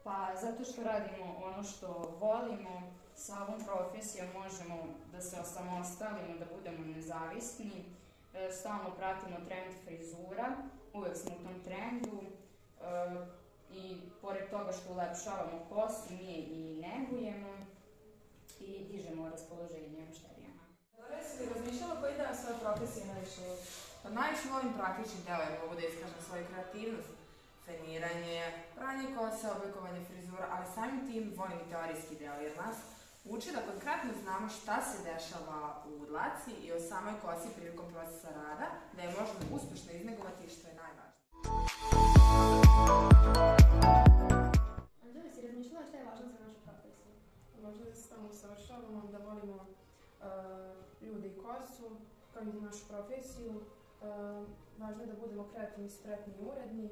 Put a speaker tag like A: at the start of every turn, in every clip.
A: Pa zato što radimo ono što volimo, sa ovom profesijom možemo da se osamostalimo, da budemo nezavisni, stalno pratimo trend frizura, uvek smo u tom trendu i pored toga što ulepšavamo kosu, mi je i negujemo i dižemo raspoloženje mušterijama.
B: Jesi li razmišljala koji deo svoje profesije najviše voliš?
C: Pa najviše volim praktični deo jer mogu da iskažem svoju kreativnost. Treniranje, pranje kose, oblikovanje frizura, ali samim tim volim i teorijski deo jer nas uči da konkretno znamo šta se dešava u dlaci i o samoj kosi prilikom procesa rada, da je možemo uspešno iznegovati što je najvažnije.
D: Anđeli, si razmišljala šta je važno za našu profesiju?
B: Možda da se stalno usavršavamo, da volimo ljude i kosu, kao i našu profesiju. Važno je da budemo kreativni, spretni i uredni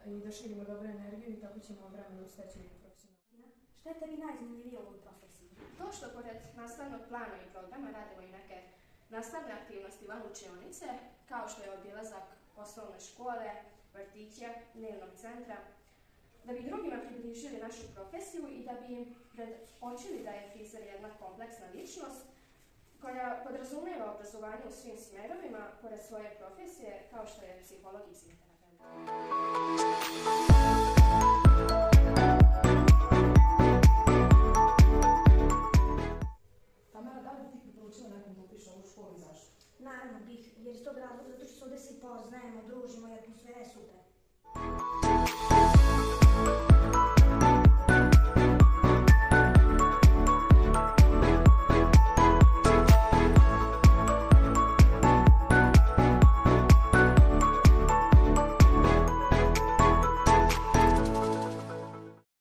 B: i da širimo dobru energiju i tako ćemo vremenom steći profesionalno.
D: Šta je tebi najzanimljivije u ovoj profesiji?
E: To što pored nastavnog plana i programa radimo i neke nastavne aktivnosti van učionice, kao što je obilazak osnovne škole, vrtića, dnevnog centra, da bi drugima približili našu profesiju i da bi predočili da je frizer jedna kompleksna ličnost koja podrazumijeva obrazovanje u svim smjerovima, pored svoje profesije, kao što je psiholog i psihoterapeut.
B: Tamara, da li bi ti preporučila nekom da upiše ovu školu i zašto?
D: Naravno bih, jer iz tog razloga zato što se ovdje svi poznajemo, družimo i atmosfera je super.